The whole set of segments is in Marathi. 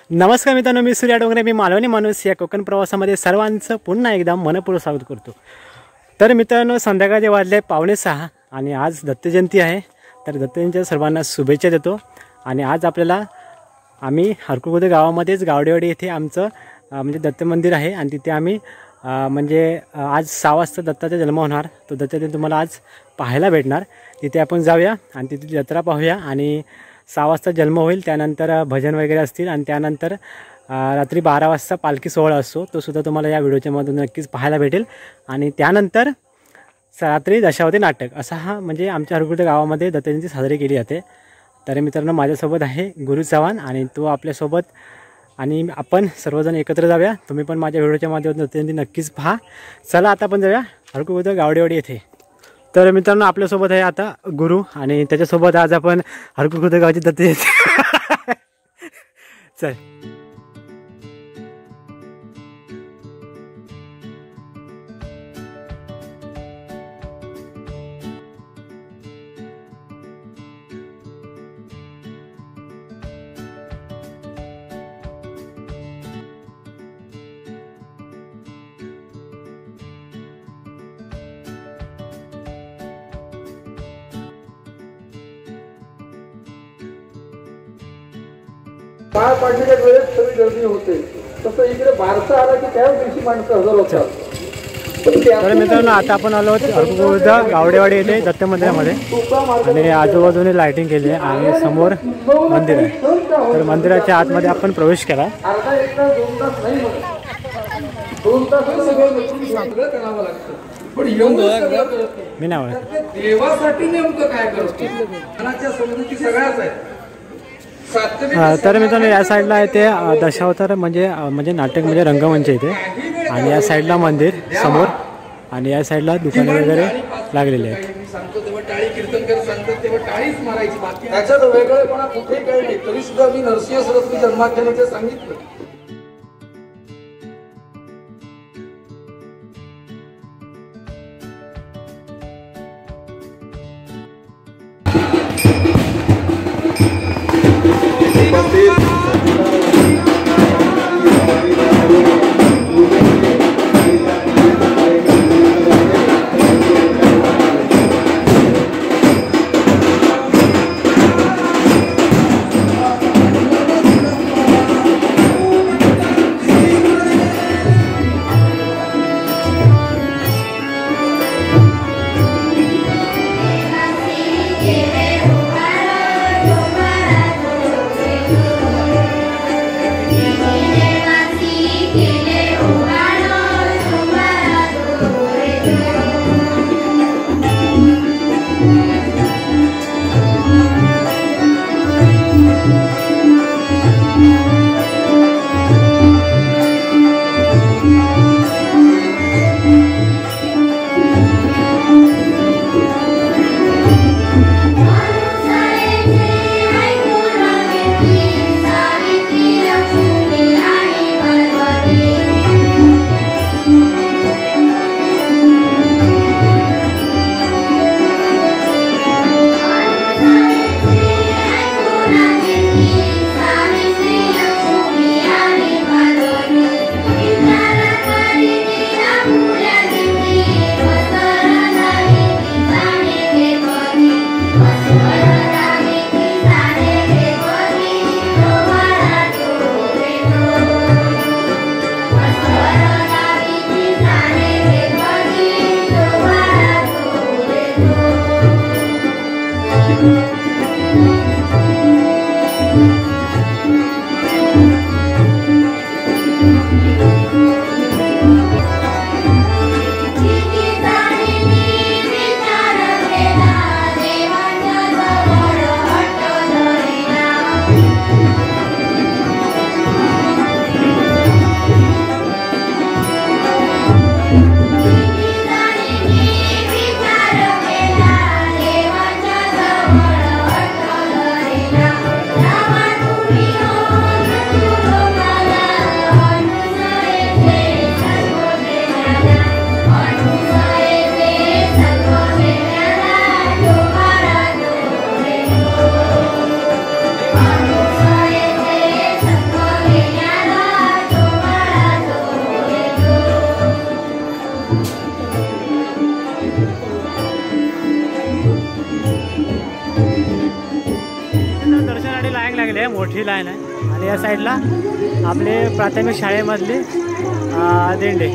नमस्कार मित्रांनो, मी सूर्या डोंगरे. मी मालवणी माणूस या कोकण प्रवासामध्ये सर्वांचं पुन्हा एकदा मनपूर्वक स्वागत करतो. तर मित्रांनो, संध्याकाळचे वाजले 5:45 आणि आज दत्तजयंती आहे. तर दत्तजयंतीच्या सर्वांना शुभेच्छा देतो. आणि आज आम्ही हरकुळखुर्द गावामध्येच गावडेवाडी येथे आमचं म्हणजे दत्त मंदिर आहे आणि तिथे आम्ही आज 6 वाजता दत्ताचा जन्म होणार. तो दत्तजयंती तुम्हाला आज पाहायला भेटणार. तिथे आपण जाऊया आणि तिथे जत्रा पाहूया. आणि 6 वाजता जन्म होईल, त्यानंतर भजन वगैरे असतील आणि त्यानंतर रात्री 12 वाजता पालखी सोहळा असतो. तो सुद्धा तुम्हाला या व्हिडिओच्या मधून नक्कीच पाहायला भेटेल. आणि त्यानंतर रात्री दशावती नाटक असा हा म्हणजे आमच्या हरकुळखुर्द गावामध्ये दत्तजयंती साजरी केली जाते. तर मित्रांनो, माझ्यासोबत आहे गुरु चव्हाण आणि तो आपल्यासोबत आणि आपण सर्वजण एकत्र जाऊया. तुम्ही पण माझ्या व्हिडिओच्या माध्यमातून दत्तजयंती नक्कीच पहा. चला आता आपण जाऊया हरकुळखुर्द गावडेवाडी येथे. तर मित्रांनो, आपल्यासोबत आहे आता गुरु आणि त्याच्यासोबत आज आपण हरकुळखुर्द गावची दत्तजयंती चल. पाय पाडण्याच्या वेळेस सगळी गर्दी होते. तसं इकडे बारसा आला की त्याच दिवशी माणसं हजर होतात. तर मित्रांनो, आता आपण आलो हरकुळखुर्द गावडेवाडी येथे दत्त मंदिरामध्ये आणि आजूबाजूने लाइटिंग केली आहे आणि समोर मंदिर आहे. तर मंदिराच्या आतमध्ये आपण प्रवेश केला. अर्धा एक तास 2 तास नाही म्हणत, 2 तास सगळं करावं लागतं. पण मी नाही म्हणत देवासाठी नेमकं काय करतो. मनाच्या समजुती सगळ्याच आहेत. तर मित्रांनो, या साईडला आहे ते दशावतार म्हणजे नाटक म्हणजे रंगमंच इथे आणि या साईडला मंदिर समोर आणि या साईडला दुकाने वगैरे लागलेले आहेत. सांगतो तेव्हा टाळी, कीर्तनकर सांगतात तेव्हा टाळीच मारायची, बाकी त्याच्यात वेगळेपणा कुठे काही नाही. तरी सुद्धा मी नरसिंह सरस्वती जन्माख्यानाचे सांगितलं. लागली आहे, मोठी लाईन आहे. आणि या साईडला आपले प्राथमिक शाळेमधले दिंडे.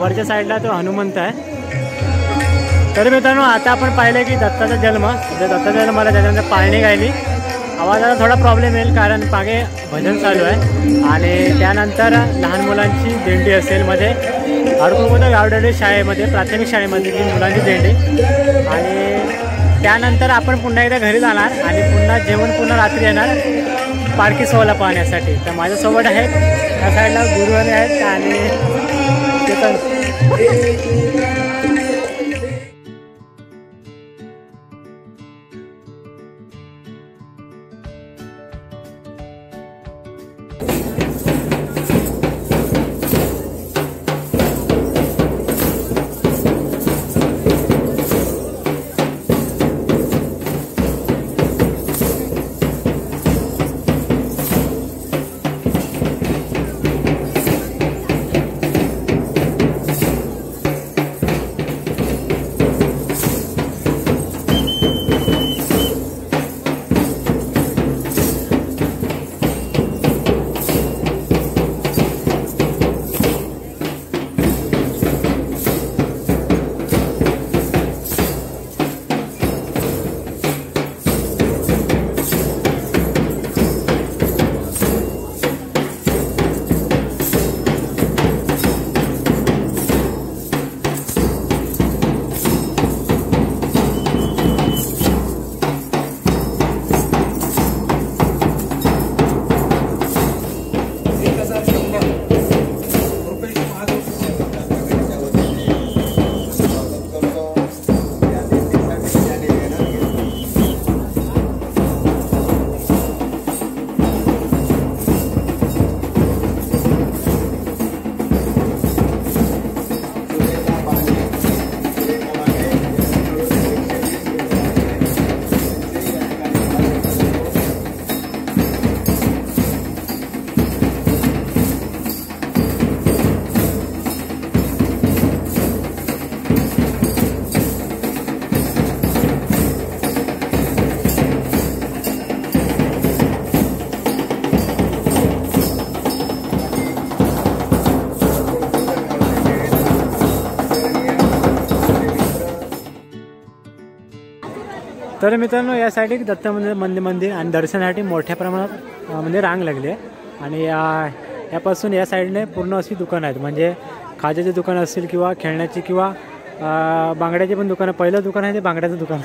वरच्या साईडला तो हनुमंत आहे. तर मित्रांनो आता आपण पाहिलं की दत्ताचा जन्म, दत्ताचा जन्माला त्याच्यानंतर पाळणी गायली. आवाजाला थोडा प्रॉब्लेम येईल कारण मागे भजन चालू आहे. आणि त्यानंतर लहान मुलांची दिंडी असेल मध्ये हडकुळमध्ये गावडे शाळेमध्ये प्राथमिक शाळेमध्ये जी मुलांची दिंडी. आणि त्यानंतर आपण पुन्हा एकदा घरी जाणार आणि पुन्हा जेवण पुन्हा रात्री येणार पालखी सोहळा पाहण्यासाठी. तर माझ्यासोबत आहेत त्या साईडला गुरुवारी आहेत आणि चेतन. तर मित्रांनो या साईड एक दत्त मंदिर आणि दर्शनासाठी मोठ्या प्रमाणात म्हणजे रांग लागली आहे. आणि यापासून या साईडने पूर्ण अशी दुकानं आहेत, म्हणजे खाज्याची दुकानं असतील किंवा खेळण्याची किंवा बांगड्याची पण दुकानं. पहिलं दुकान आहे ते बांगड्याचं दुकान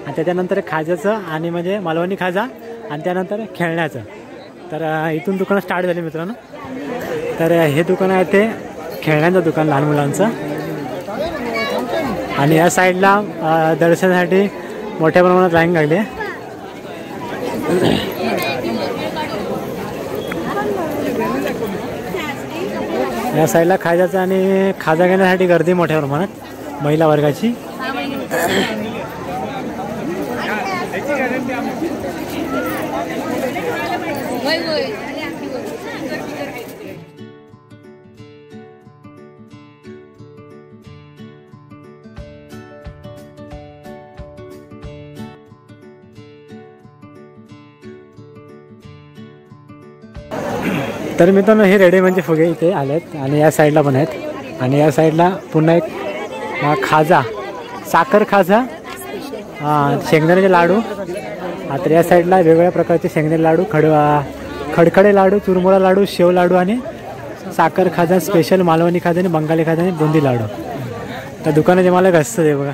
आणि त्याच्यानंतर खाज्याचं आणि म्हणजे मालवणी खाजा आणि त्यानंतर खेळण्याचं. तर इथून दुकानं स्टार्ट झाली मित्रांनो. तर हे दुकान आहे ते खेळण्याचं दुकान लहान मुलांचं. आणि या साईडला दर्शनासाठी मोठ्या प्रमाणात लाईन लागली आहे. या साईडला खाजाचं आणि खाजा घेण्यासाठी गर्दी मोठ्या प्रमाणात महिला वर्गाची. तर मित्रांनो हे रेडीमेडचे फुगे इथे आलेत आणि या साईडला पण आहेत. आणि या साईडला पुन्हा एक खाजा, साखर खाजा, शेंगदाण्याचे लाडू. तर या साईडला वेगवेगळ्या प्रकारचे शेंगदाणे लाडू, खडखडे लाडू, चुरमुरा लाडू, शेव लाडू आणि साखर खाजा, स्पेशल मालवणी खाजा आणि बंगाली खाजा आणि बुंदी लाडू. तर दुकानाचे मला घसतं ते बघा.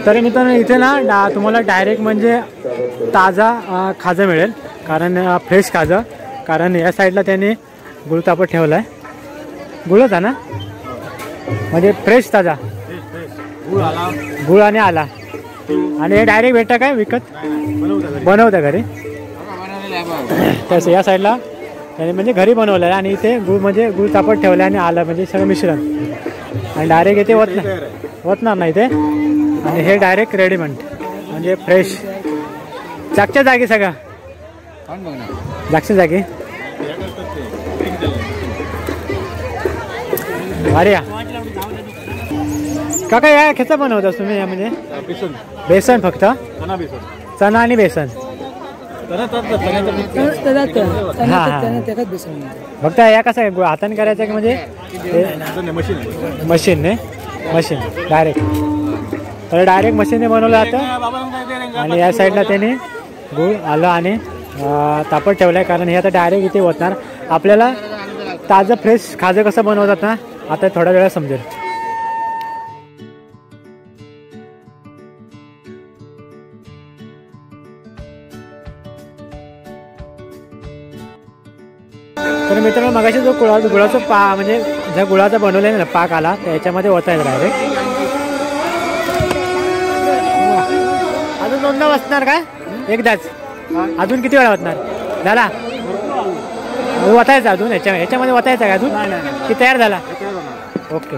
तर मित्रांनो इथे ना तुम्हाला डायरेक्ट म्हणजे ताजा खाजा मिळेल, कारण फ्रेश खाजा. कारण या साईडला त्याने गुळ तापत ठेवला आहे. गुळच आहे ना, म्हणजे फ्रेश ताजा गुळ आणि आला. आणि हे डायरेक्ट भेटतं काय विकत बनवतं घरी. तसं या साईडला त्याने म्हणजे घरी बनवलं आहे. आणि इथे गुळ म्हणजे गुळ तापत ठेवलं आहे आणि आलं म्हणजे सगळं मिश्रण. आणि डायरेक्ट इथे होतणार नाही ते. आणि हे डायरेक्ट रेडीमेड म्हणजे फ्रेश जागच्या जागी सगळं जागच्या जागी. अरे काका या खेचा बनवता तुम्ही यामध्ये? बेसन फक्त? चणा आणि बेसन. फक्त या कसं आहे हाताने करायचं की म्हणजे मशीनने? Machine direct. तर डायरेक्ट मशीनने बनवलं जातं. आणि या साईडला त्याने गूळ आलं आणि तापत ठेवलं आहे, कारण हे आता डायरेक्ट इथे होतणार. आपल्याला ताजं फ्रेश खाजं कसं बनवतात ना आता थोड्या वेळा समजेल. तर मित्रांनो मगाशी जो गुळाचा म्हणजे ज्या गुळाचा बनवलेला ना पाक आला त्याच्यामध्ये ओतायला डायरेक्ट. अजून दोनदा वाचणार काय एकदाच? अजून किती वेळा वाचणार? झाला वाचायचा अजून? याच्यामध्ये वाचायचा का अजून की तयार झाला? ओके.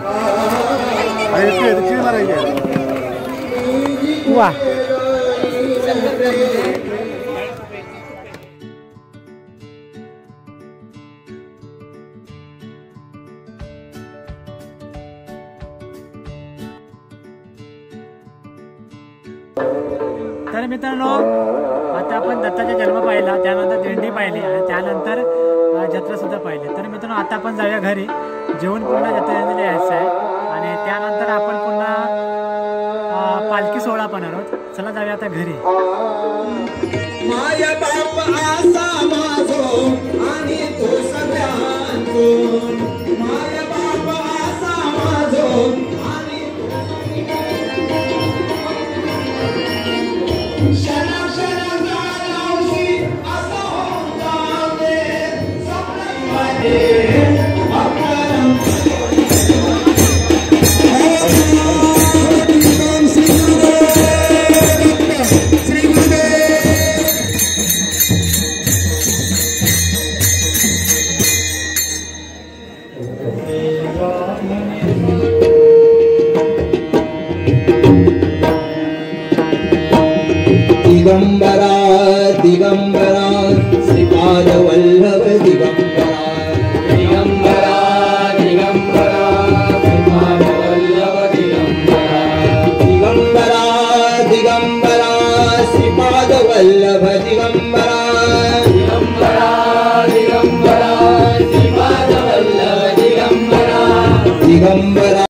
वा तर मित्रांनो आता आपण दत्ताचा जन्म पाहिला, त्यानंतर दिंडी पाहिली आणि त्यानंतर जत्रा सुद्धा पाहिली. तर मित्रांनो आता आपण जाऊया घरी, जेवण पुन्हा जत्रेला यायचं आहे आणि त्यानंतर आपण पुन्हा पालखी सोहळा पण आहोत. चला जाऊया आता घरी. माया बाप आसा माझो आणि तो सगळ्यांचो. माया बाप आसा माझो आणि शना शना गावशी असं होतावे सपनामध्ये दिगंबरा दिगंबरा श्रीपाद वल्लभ दिगंबरा. दिगंबरा दिगंबरा श्रीपाद वल्लभ दिगंबरा. दिगंबरा दिगंबरा श्रीपाद वल्लभ दिगंबरा. दिगंबरा दिगंबरा श्रीपाद वल्लभ दिगंबरा. दिगंबरा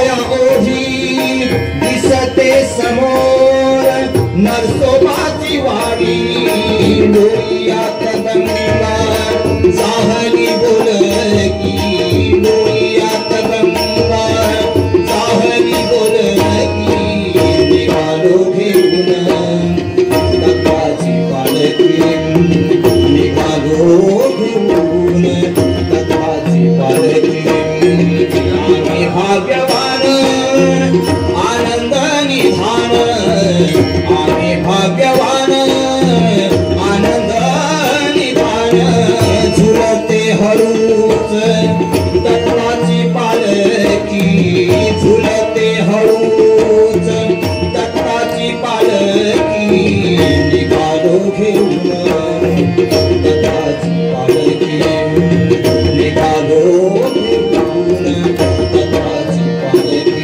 छाया ओढी दिसते समोर नरसोबाची वाडी डोळ्यात गंगा जाहली बोलकी डोळ्यात गंगा जाहली बोलकी निघालो घेऊन दत्ताची पालखी निघालो घेऊन दत्ताची पालखी आम्ही भाग्यवान आनंद निधान आम्ही भाग्यवान आनंद निधान झुलते हळूच दत्ताची पालखी झुलते हळूच दत्ताची पालखी निघालो घेऊन दत्ताची पालखी निघालो घेऊन दत्ताची पालखी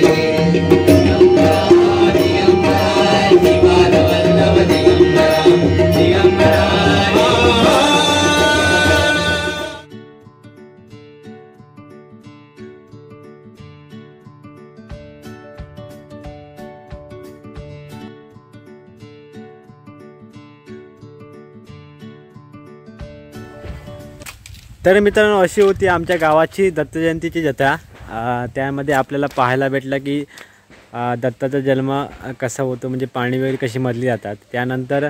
तर मित्रांनो अशी होती आमच्या गावाची दत्तजयंतीची जत्रा। त्यामध्ये आपल्याला पाहायला भेटलं की दत्ताचा जन्म कसा होतो, म्हणजे पाणी वगैरे कशी मधली जातात, त्यानंतर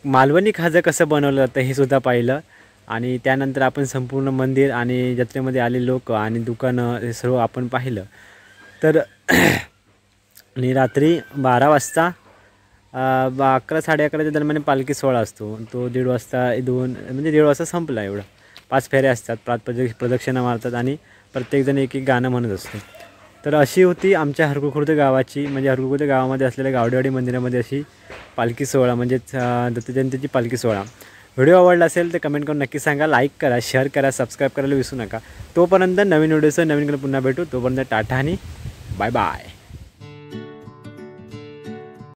मालवणी खाजं कसं बनवलं जातं हे सुद्धा पाहिलं, आणि त्यानंतर आपण संपूर्ण मंदिर आणि जत्रेमध्ये आले लोक आणि दुकानं हे सर्व आपण पाहिलं। तर आणि रात्री 12 वाजता 11 साडे11च्या दरम्यान पालखी सोहळा असतो, तो 1:30 वाजता 1:30 वाजता संपला। एवढं 5 फेऱ्या असतात, 5 प्रदक्षिणा मारतात आणि प्रत्येकजण एक एक गाणं म्हणत असतो। तर अशी होती आमच्या हरकुळखुर्द गावाची, म्हणजे हरकुळखुर्द गावामध्ये असलेल्या गावडेवाडी मंदिरामध्ये अशी पालखी सोहळा म्हणजेच दत्तजयंतीची पालखी सोहळा। व्हिडिओ आवडला असेल तर कमेंट करून नक्की सांगा, लाईक करा, शेअर करा, सबस्क्राईब करायला विसरू नका। तोपर्यंत नवीन व्हिडिओसह नवीन पुन्हा भेटू, तोपर्यंत टाटा आणि बाय बाय।